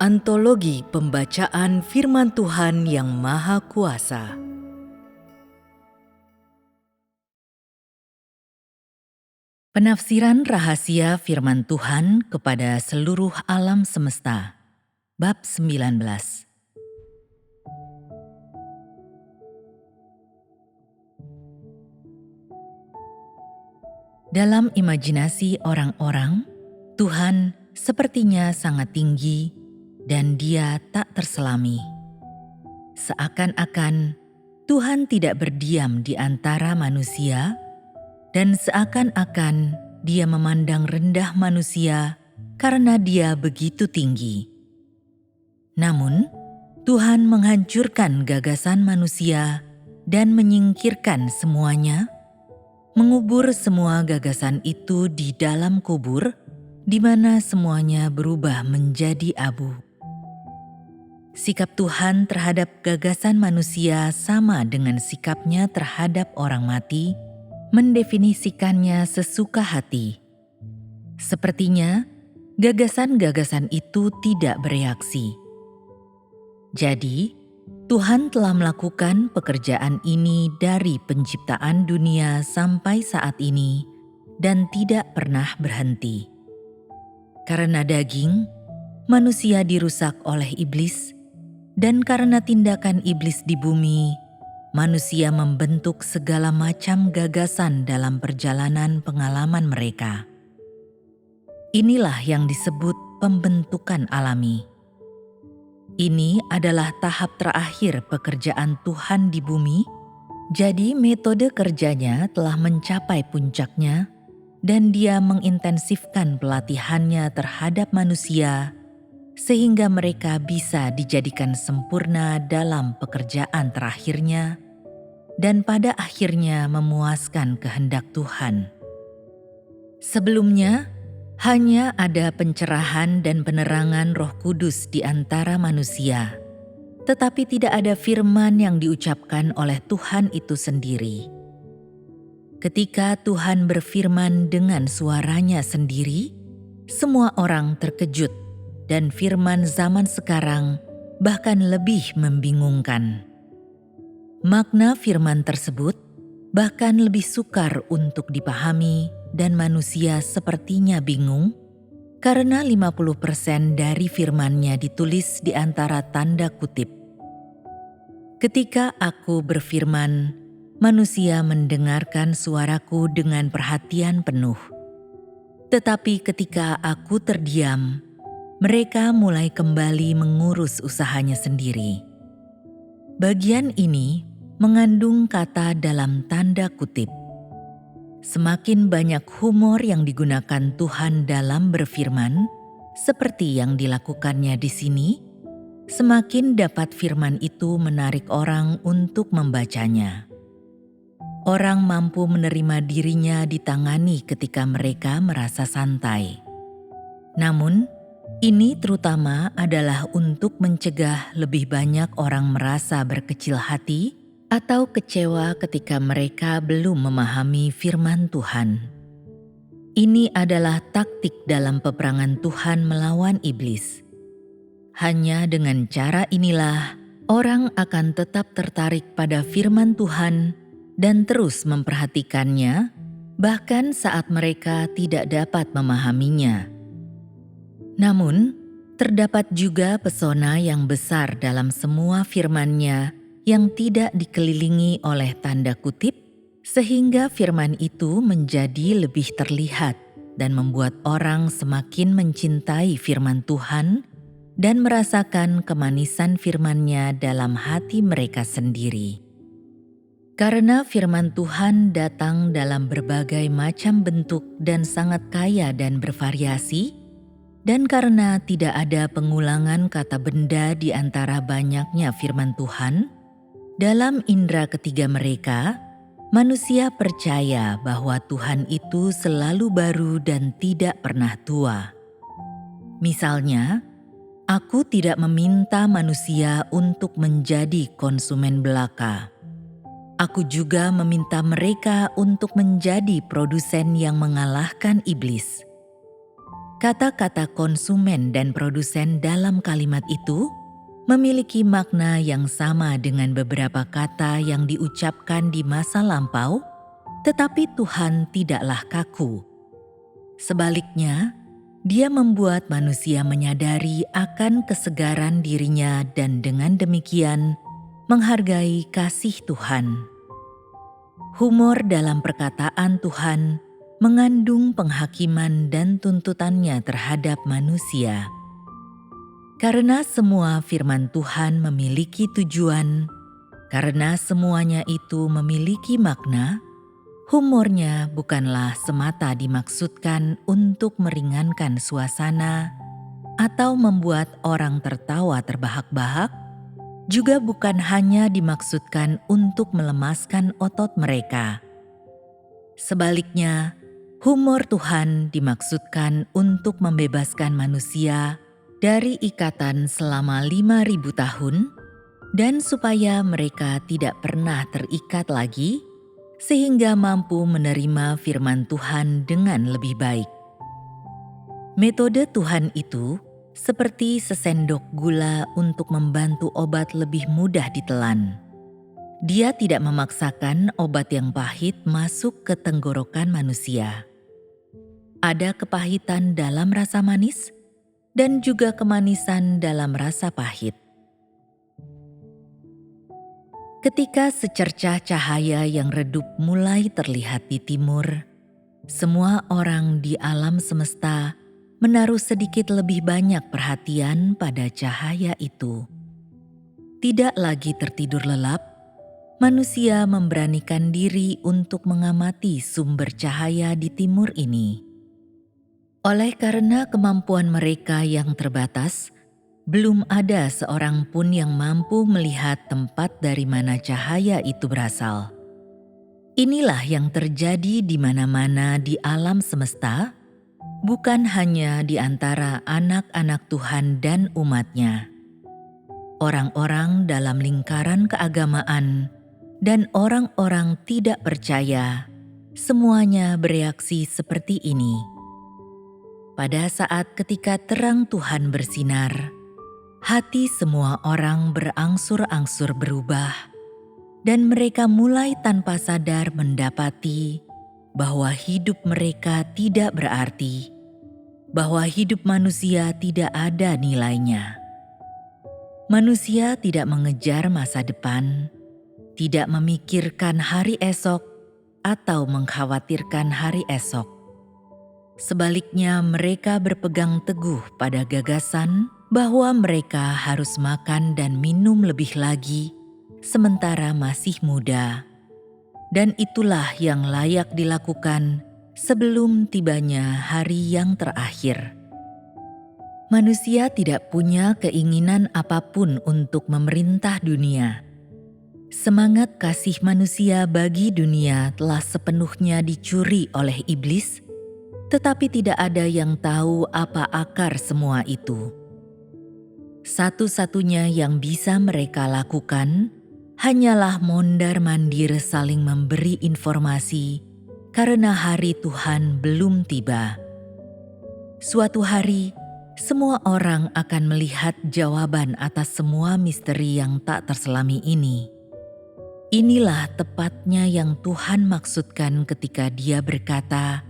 Antologi Pembacaan Firman Tuhan yang Maha Kuasa. Penafsiran rahasia Firman Tuhan kepada seluruh alam semesta. Bab 19. Dalam imajinasi orang-orang, Tuhan sepertinya sangat tinggi dan Dia tak terselami. Seakan-akan Tuhan tidak berdiam di antara manusia, dan seakan-akan Dia memandang rendah manusia karena Dia begitu tinggi. Namun, Tuhan menghancurkan gagasan manusia dan menyingkirkan semuanya, mengubur semua gagasan itu di dalam kubur, di mana semuanya berubah menjadi abu. Sikap Tuhan terhadap gagasan manusia sama dengan sikapnya terhadap orang mati, mendefinisikannya sesuka hati. Sepertinya, gagasan-gagasan itu tidak bereaksi. Jadi, Tuhan telah melakukan pekerjaan ini dari penciptaan dunia sampai saat ini dan tidak pernah berhenti. Karena daging, manusia dirusak oleh iblis, dan karena tindakan iblis di bumi, manusia membentuk segala macam gagasan dalam perjalanan pengalaman mereka. Inilah yang disebut pembentukan alami. Ini adalah tahap terakhir pekerjaan Tuhan di bumi, jadi metode kerjanya telah mencapai puncaknya, dan Dia mengintensifkan pelatihannya terhadap manusia, sehingga mereka bisa dijadikan sempurna dalam pekerjaan terakhirnya, dan pada akhirnya memuaskan kehendak Tuhan. Sebelumnya, hanya ada pencerahan dan penerangan Roh Kudus di antara manusia, tetapi tidak ada firman yang diucapkan oleh Tuhan itu sendiri. Ketika Tuhan berfirman dengan suaranya sendiri, semua orang terkejut, dan firman zaman sekarang bahkan lebih membingungkan. Makna firman tersebut bahkan lebih sukar untuk dipahami, dan manusia sepertinya bingung karena 50% dari firman-Nya ditulis di antara tanda kutip. Ketika aku berfirman, manusia mendengarkan suaraku dengan perhatian penuh. Tetapi ketika aku terdiam, mereka mulai kembali mengurus usahanya sendiri. Bagian ini mengandung kata dalam tanda kutip. Semakin banyak humor yang digunakan Tuhan dalam berfirman, seperti yang dilakukannya di sini, semakin dapat firman itu menarik orang untuk membacanya. Orang mampu menerima dirinya ditangani ketika mereka merasa santai. Namun, ini terutama adalah untuk mencegah lebih banyak orang merasa berkecil hati atau kecewa ketika mereka belum memahami firman Tuhan. Ini adalah taktik dalam peperangan Tuhan melawan iblis. Hanya dengan cara inilah orang akan tetap tertarik pada firman Tuhan dan terus memperhatikannya, bahkan saat mereka tidak dapat memahaminya. Namun, terdapat juga pesona yang besar dalam semua firman-Nya yang tidak dikelilingi oleh tanda kutip, sehingga firman itu menjadi lebih terlihat dan membuat orang semakin mencintai firman Tuhan dan merasakan kemanisan firman-Nya dalam hati mereka sendiri. Karena firman Tuhan datang dalam berbagai macam bentuk dan sangat kaya dan bervariasi, dan karena tidak ada pengulangan kata benda di antara banyaknya firman Tuhan, dalam indera ketiga mereka, manusia percaya bahwa Tuhan itu selalu baru dan tidak pernah tua. Misalnya, aku tidak meminta manusia untuk menjadi konsumen belaka. Aku juga meminta mereka untuk menjadi produsen yang mengalahkan iblis. Kata-kata konsumen dan produsen dalam kalimat itu memiliki makna yang sama dengan beberapa kata yang diucapkan di masa lampau, tetapi Tuhan tidaklah kaku. Sebaliknya, Dia membuat manusia menyadari akan kesegaran dirinya dan dengan demikian menghargai kasih Tuhan. Humor dalam perkataan Tuhan mengandung penghakiman dan tuntutannya terhadap manusia. Karena semua firman Tuhan memiliki tujuan, karena semuanya itu memiliki makna, humornya bukanlah semata dimaksudkan untuk meringankan suasana atau membuat orang tertawa terbahak-bahak, juga bukan hanya dimaksudkan untuk melemaskan otot mereka. Sebaliknya, humor Tuhan dimaksudkan untuk membebaskan manusia dari ikatan selama 5.000 tahun dan supaya mereka tidak pernah terikat lagi sehingga mampu menerima firman Tuhan dengan lebih baik. Metode Tuhan itu seperti sesendok gula untuk membantu obat lebih mudah ditelan. Dia tidak memaksakan obat yang pahit masuk ke tenggorokan manusia. Ada kepahitan dalam rasa manis dan juga kemanisan dalam rasa pahit. Ketika secercah cahaya yang redup mulai terlihat di timur, semua orang di alam semesta menaruh sedikit lebih banyak perhatian pada cahaya itu. Tidak lagi tertidur lelap, manusia memberanikan diri untuk mengamati sumber cahaya di timur ini. Oleh karena kemampuan mereka yang terbatas, belum ada seorang pun yang mampu melihat tempat dari mana cahaya itu berasal. Inilah yang terjadi di mana-mana di alam semesta, bukan hanya di antara anak-anak Tuhan dan umat-Nya. Orang-orang dalam lingkaran keagamaan dan orang-orang tidak percaya, semuanya bereaksi seperti ini. Pada saat ketika terang Tuhan bersinar, hati semua orang berangsur-angsur berubah, dan mereka mulai tanpa sadar mendapati bahwa hidup mereka tidak berarti, bahwa hidup manusia tidak ada nilainya. Manusia tidak mengejar masa depan, tidak memikirkan hari esok, atau mengkhawatirkan hari esok. Sebaliknya, mereka berpegang teguh pada gagasan bahwa mereka harus makan dan minum lebih lagi sementara masih muda. Dan itulah yang layak dilakukan sebelum tibanya hari yang terakhir. Manusia tidak punya keinginan apapun untuk memerintah dunia. Semangat kasih manusia bagi dunia telah sepenuhnya dicuri oleh iblis, tetapi tidak ada yang tahu apa akar semua itu. Satu-satunya yang bisa mereka lakukan hanyalah mondar-mandir saling memberi informasi karena hari Tuhan belum tiba. Suatu hari, semua orang akan melihat jawaban atas semua misteri yang tak terselami ini. Inilah tepatnya yang Tuhan maksudkan ketika Dia berkata,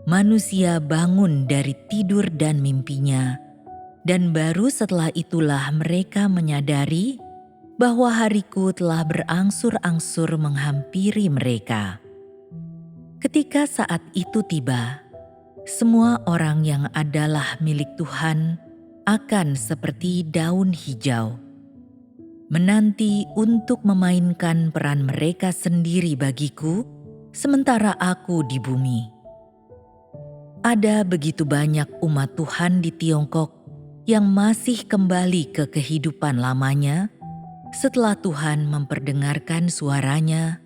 manusia bangun dari tidur dan mimpinya, dan baru setelah itulah mereka menyadari bahwa hariku telah berangsur-angsur menghampiri mereka. Ketika saat itu tiba, semua orang yang adalah milik Tuhan akan seperti daun hijau, menanti untuk memainkan peran mereka sendiri bagiku, sementara aku di bumi. Ada begitu banyak umat Tuhan di Tiongkok yang masih kembali ke kehidupan lamanya setelah Tuhan memperdengarkan suaranya,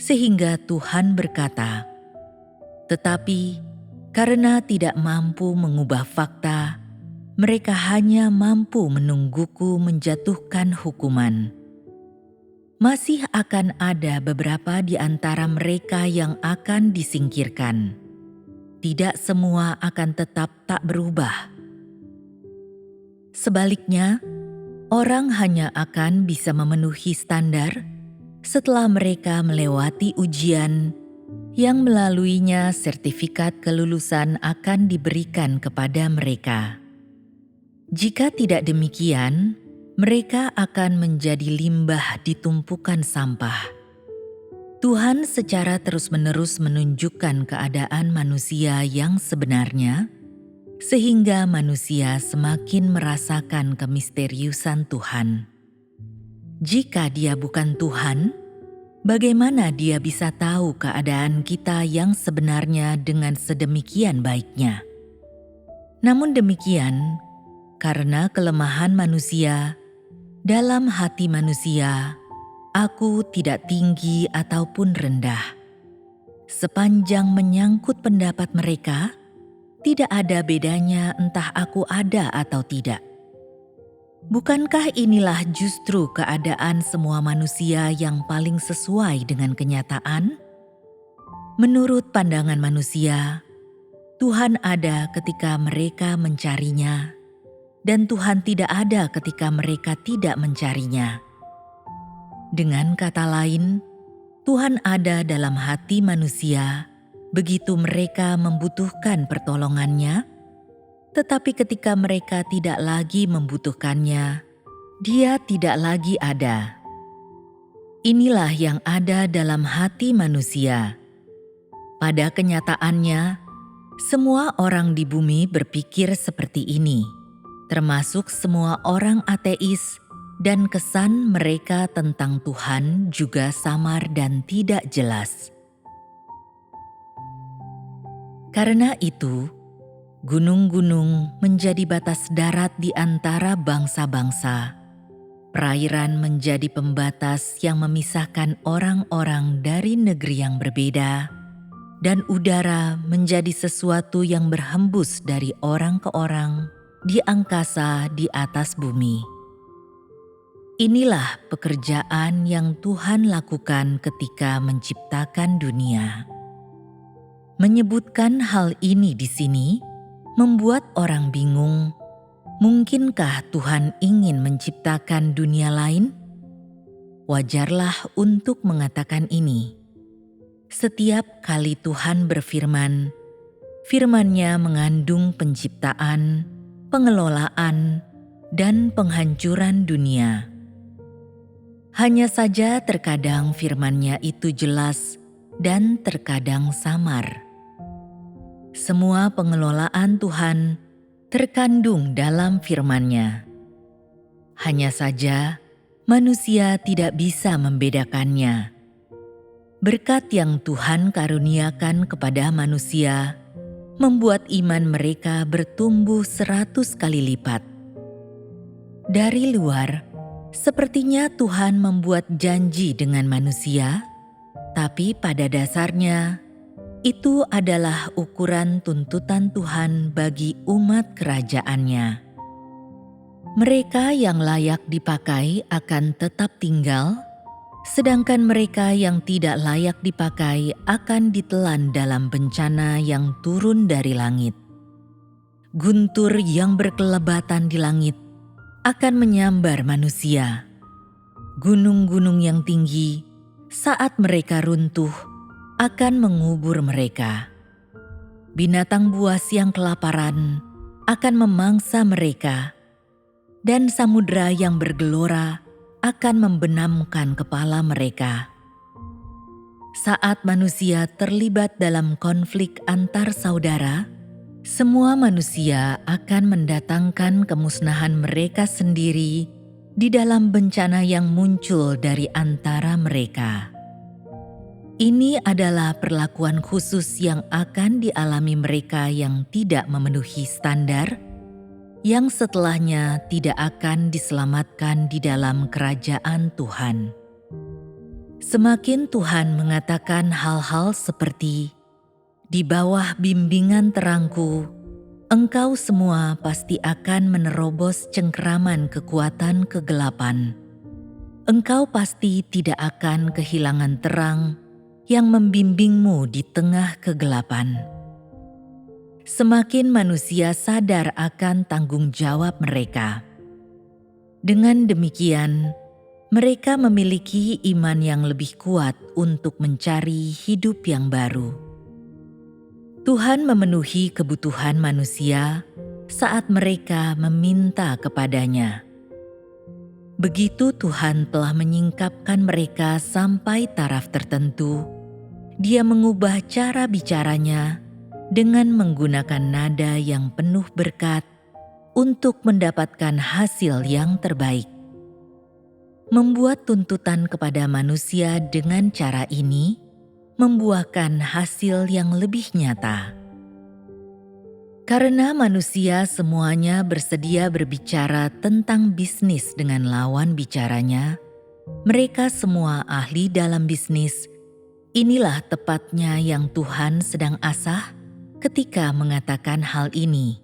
sehingga Tuhan berkata, "Tetapi karena tidak mampu mengubah fakta, mereka hanya mampu menungguku menjatuhkan hukuman. Masih akan ada beberapa di antara mereka yang akan disingkirkan. tidak semua akan tetap tak berubah. Sebaliknya, orang hanya akan bisa memenuhi standar setelah mereka melewati ujian yang melaluinya sertifikat kelulusan akan diberikan kepada mereka. Jika tidak demikian, mereka akan menjadi limbah di tumpukan sampah. Tuhan secara terus-menerus menunjukkan keadaan manusia yang sebenarnya, sehingga manusia semakin merasakan kemisteriusan Tuhan. Jika Dia bukan Tuhan, bagaimana Dia bisa tahu keadaan kita yang sebenarnya dengan sedemikian baiknya? Namun demikian, karena kelemahan manusia, dalam hati manusia, aku tidak tinggi ataupun rendah. Sepanjang menyangkut pendapat mereka, tidak ada bedanya entah aku ada atau tidak. Bukankah inilah justru keadaan semua manusia yang paling sesuai dengan kenyataan? Menurut pandangan manusia, Tuhan ada ketika mereka mencarinya, dan Tuhan tidak ada ketika mereka tidak mencarinya. Dengan kata lain, Tuhan ada dalam hati manusia begitu mereka membutuhkan pertolongannya, tetapi ketika mereka tidak lagi membutuhkannya, Dia tidak lagi ada. Inilah yang ada dalam hati manusia. Pada kenyataannya, semua orang di bumi berpikir seperti ini, termasuk semua orang ateis, dan kesan mereka tentang Tuhan juga samar dan tidak jelas. Karena itu, gunung-gunung menjadi batas darat di antara bangsa-bangsa. Perairan menjadi pembatas yang memisahkan orang-orang dari negeri yang berbeda, dan udara menjadi sesuatu yang berhembus dari orang ke orang di angkasa di atas bumi. Inilah pekerjaan yang Tuhan lakukan ketika menciptakan dunia. Menyebutkan hal ini di sini membuat orang bingung. Mungkinkah Tuhan ingin menciptakan dunia lain? Wajarlah untuk mengatakan ini. Setiap kali Tuhan berfirman, firman-Nya mengandung penciptaan, pengelolaan, dan penghancuran dunia. Hanya saja terkadang firman-Nya itu jelas dan terkadang samar. Semua pengelolaan Tuhan terkandung dalam firman-Nya. Hanya saja manusia tidak bisa membedakannya. Berkat yang Tuhan karuniakan kepada manusia membuat iman mereka bertumbuh 100 kali lipat. Dari luar, sepertinya Tuhan membuat janji dengan manusia, tapi pada dasarnya itu adalah ukuran tuntutan Tuhan bagi umat kerajaan-Nya. Mereka yang layak dipakai akan tetap tinggal, sedangkan mereka yang tidak layak dipakai akan ditelan dalam bencana yang turun dari langit. Guntur yang berkelebatan di langit akan menyambar manusia. Gunung-gunung yang tinggi saat mereka runtuh akan mengubur mereka. Binatang buas yang kelaparan akan memangsa mereka, dan samudera yang bergelora akan membenamkan kepala mereka. Saat manusia terlibat dalam konflik antar saudara, semua manusia akan mendatangkan kemusnahan mereka sendiri di dalam bencana yang muncul dari antara mereka. Ini adalah perlakuan khusus yang akan dialami mereka yang tidak memenuhi standar, yang setelahnya tidak akan diselamatkan di dalam kerajaan Tuhan. Semakin Tuhan mengatakan hal-hal seperti, "Di bawah bimbingan terangku, engkau semua pasti akan menerobos cengkeraman kekuatan kegelapan. Engkau pasti tidak akan kehilangan terang yang membimbingmu di tengah kegelapan." semakin manusia sadar akan tanggung jawab mereka. Dengan demikian, mereka memiliki iman yang lebih kuat untuk mencari hidup yang baru. Tuhan memenuhi kebutuhan manusia saat mereka meminta kepadanya. Begitu Tuhan telah menyingkapkan mereka sampai taraf tertentu, Dia mengubah cara bicaranya dengan menggunakan nada yang penuh berkat untuk mendapatkan hasil yang terbaik. Membuat tuntutan kepada manusia dengan cara ini membuahkan hasil yang lebih nyata. Karena manusia semuanya bersedia berbicara tentang bisnis dengan lawan bicaranya, mereka semua ahli dalam bisnis. Inilah tepatnya yang Tuhan sedang asah ketika mengatakan hal ini.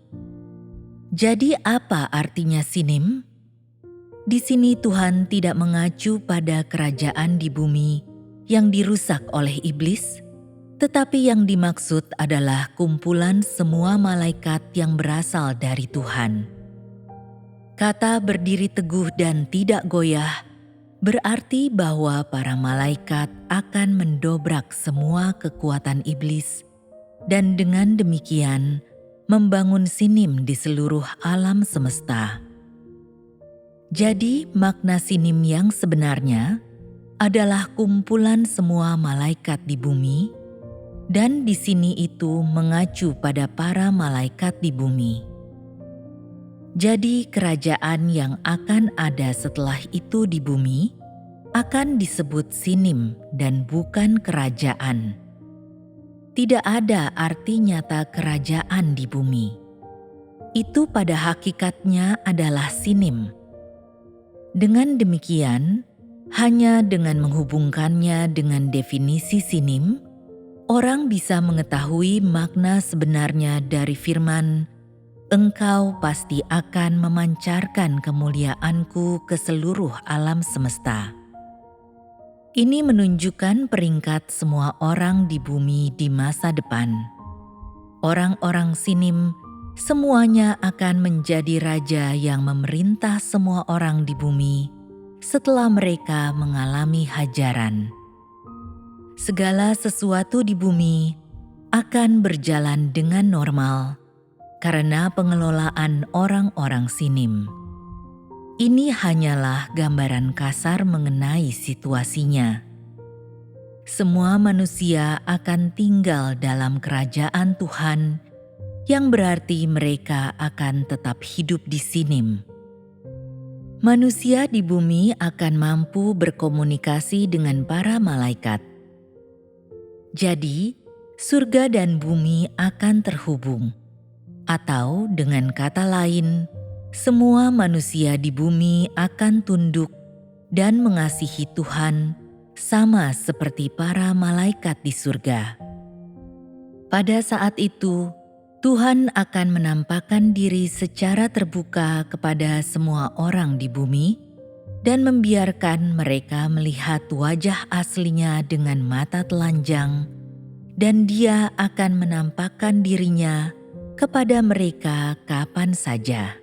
Jadi apa artinya sinim? Di sini Tuhan tidak mengacu pada kerajaan di bumi yang dirusak oleh iblis, tetapi yang dimaksud adalah kumpulan semua malaikat yang berasal dari Tuhan. Kata berdiri teguh dan tidak goyah berarti bahwa para malaikat akan mendobrak semua kekuatan iblis dan dengan demikian membangun sinim di seluruh alam semesta. Jadi makna sinim yang sebenarnya adalah kumpulan semua malaikat di bumi, dan di sini itu mengacu pada para malaikat di bumi. Jadi kerajaan yang akan ada setelah itu di bumi akan disebut sinim dan bukan kerajaan. Tidak ada arti nyata kerajaan di bumi. Itu pada hakikatnya adalah sinim. Dengan demikian, hanya dengan menghubungkannya dengan definisi sinim, orang bisa mengetahui makna sebenarnya dari firman, "Engkau pasti akan memancarkan kemuliaanku ke seluruh alam semesta." Ini menunjukkan peringkat semua orang di bumi di masa depan. Orang-orang sinim semuanya akan menjadi raja yang memerintah semua orang di bumi setelah mereka mengalami hajaran. Segala sesuatu di bumi akan berjalan dengan normal karena pengelolaan orang-orang sinim. Ini hanyalah gambaran kasar mengenai situasinya. Semua manusia akan tinggal dalam kerajaan Tuhan, yang berarti mereka akan tetap hidup di sinim. Manusia di bumi akan mampu berkomunikasi dengan para malaikat. Jadi, surga dan bumi akan terhubung. Atau dengan kata lain, semua manusia di bumi akan tunduk dan mengasihi Tuhan sama seperti para malaikat di surga. Pada saat itu, Tuhan akan menampakkan diri secara terbuka kepada semua orang di bumi dan membiarkan mereka melihat wajah aslinya dengan mata telanjang, dan Dia akan menampakkan dirinya kepada mereka kapan saja.